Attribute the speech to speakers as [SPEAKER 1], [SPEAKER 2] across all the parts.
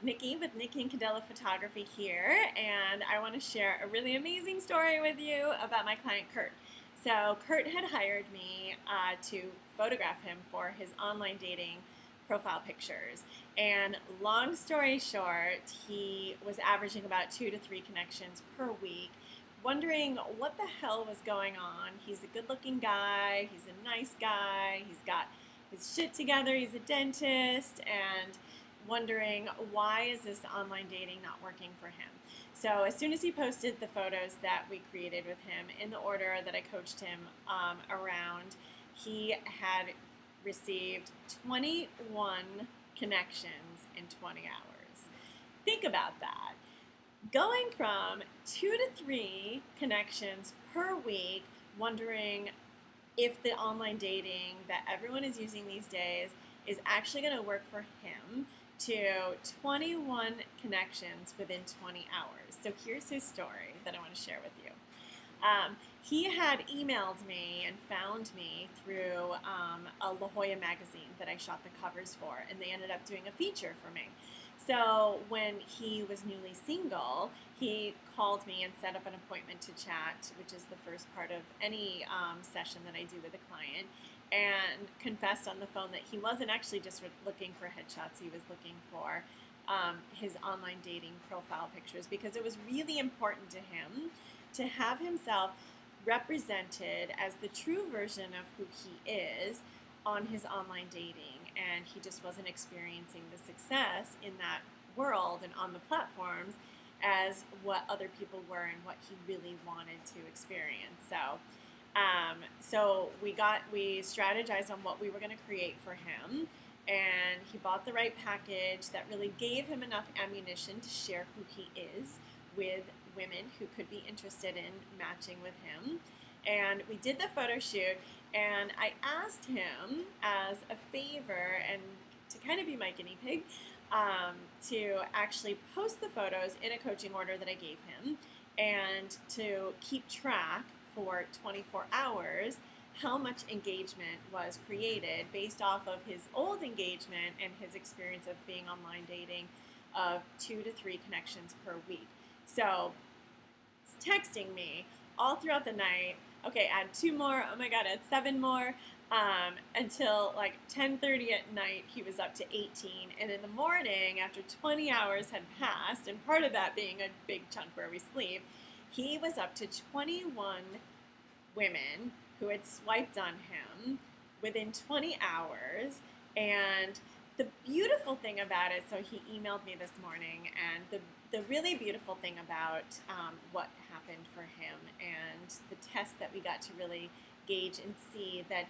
[SPEAKER 1] Nikki with Nikki and Cadella Photography here, and I want to share a really amazing story with you about my client Kurt. So Kurt had hired me to photograph him for his online dating profile pictures. And long story short, he was averaging about 2 to 3 connections per week, wondering what the hell was going on. He's a good-looking guy, he's a nice guy, he's got his shit together, he's a dentist, and wondering why is this online dating not working for him. So as soon as he posted the photos that we created with him in the order that I coached him around, he had received 21 connections in 20 hours. Think about that. Going from 2 to 3 connections per week, wondering if the online dating that everyone is using these days is actually going to work for him, to 21 connections within 20 hours. So here's his story that I want to share with you. He had emailed me and found me through a La Jolla magazine that I shot the covers for, and they ended up doing a feature for me. So when he was newly single, he called me and set up an appointment to chat, which is the first part of any session that I do with a client, and confessed on the phone that he wasn't actually just looking for headshots. He was looking for his online dating profile pictures, because it was really important to him to have himself represented as the true version of who he is on his online dating, and he just wasn't experiencing the success in that world and on the platforms as what other people were and what he really wanted to experience. So we strategized on what we were going to create for him, and he bought the right package that really gave him enough ammunition to share who he is with women who could be interested in matching with him. And we did the photo shoot, and I asked him as a favor and to kind of be my guinea pig, to actually post the photos in a coaching order that I gave him, and to keep track for 24 hours how much engagement was created based off of his old engagement and his experience of being online dating of 2 to 3 connections per week. So he's texting me all throughout the night. Okay, add 2 more. Oh my God, add 7 more. Until like 10:30 at night, he was up to 18. And in the morning, after 20 hours had passed, and part of that being a big chunk where we sleep, he was up to 21 women who had swiped on him within 20 hours. And the beautiful thing about it, so he emailed me this morning, and the really beautiful thing about what happened for him and the test that we got to really gauge and see that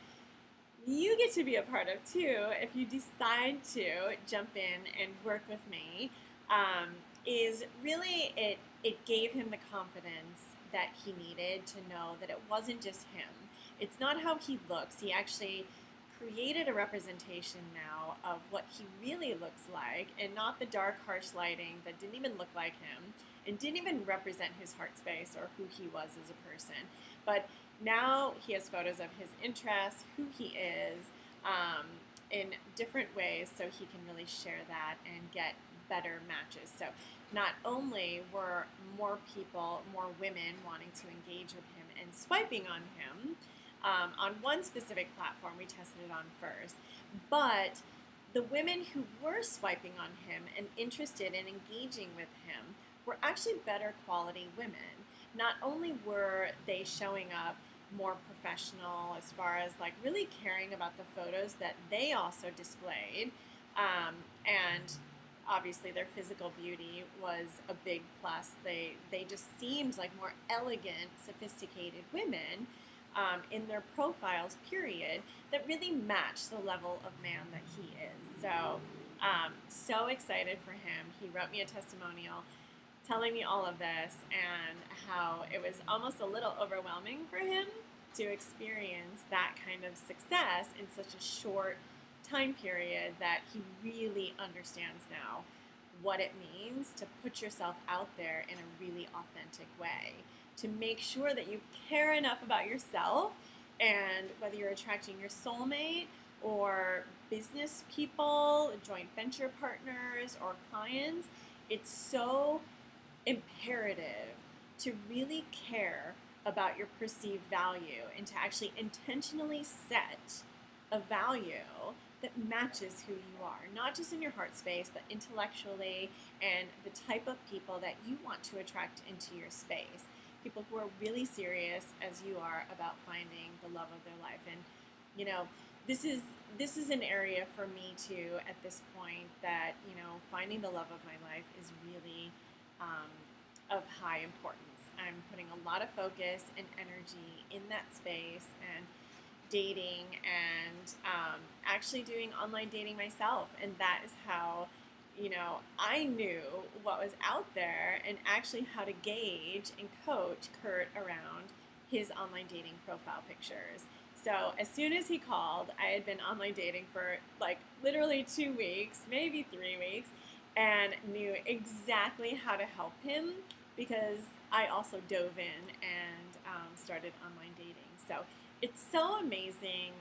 [SPEAKER 1] you get to be a part of too if you decide to jump in and work with me, is really it gave him the confidence that he needed to know that it wasn't just him. It's not how he looks. He actually created a representation now of what he really looks like, and not the dark, harsh lighting that didn't even look like him and didn't even represent his heart space or who he was as a person. But now he has photos of his interests, who he is, in different ways, so he can really share that and get better matches. So not only were more people, more women wanting to engage with him and swiping on him, on one specific platform we tested it on first, but the women who were swiping on him and interested in engaging with him were actually better quality women. Not only were they showing up more professional as far as like really caring about the photos that they also displayed, and obviously their physical beauty was a big plus. They just seemed like more elegant, sophisticated women in their profiles, period, that really match the level of man that he is. So excited for him. He wrote me a testimonial telling me all of this and how it was almost a little overwhelming for him to experience that kind of success in such a short time period, that he really understands now what it means to put yourself out there in a really authentic way, to make sure that you care enough about yourself and whether you're attracting your soulmate or business people, joint venture partners, or clients, it's so imperative to really care about your perceived value and to actually intentionally set a value that matches who you are, not just in your heart space, but intellectually, and the type of people that you want to attract into your space. People who are really serious as you are about finding the love of their life. And you know, this is an area for me too at this point that, finding the love of my life is really of high importance. I'm putting a lot of focus and energy in that space, and dating, and actually doing online dating myself. And that is how, I knew what was out there and actually how to gauge and coach Kurt around his online dating profile pictures. So as soon as he called, I had been online dating for like literally 2 weeks, maybe 3 weeks, and knew exactly how to help him because I also dove in and started online dating. So it's so amazing,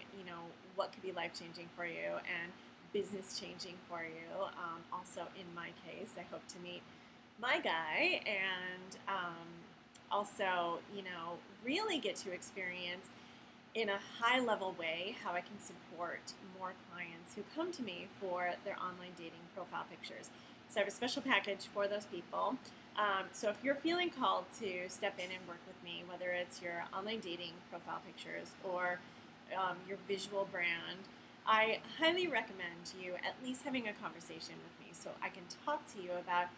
[SPEAKER 1] what could be life changing for you and business changing for you. Also, in my case, I hope to meet my guy and also, really get to experience in a high level way how I can support more clients who come to me for their online dating profile pictures. So I have a special package for those people. So if you're feeling called to step in and work with me, whether it's your online dating profile pictures or your visual brand, I highly recommend you at least having a conversation with me so I can talk to you about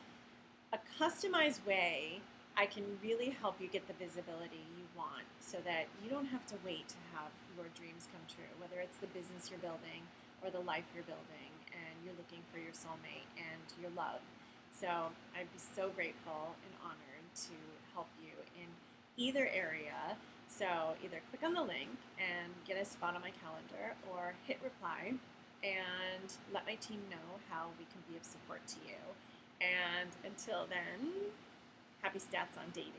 [SPEAKER 1] a customized way I can really help you get the visibility you want so that you don't have to wait to have your dreams come true, whether it's the business you're building or the life you're building and you're looking for your soulmate and your love. So I'd be so grateful and honored to help you in either area. So either click on the link and get a spot on my calendar or hit reply and let my team know how we can be of support to you. And until then, happy stats on dating.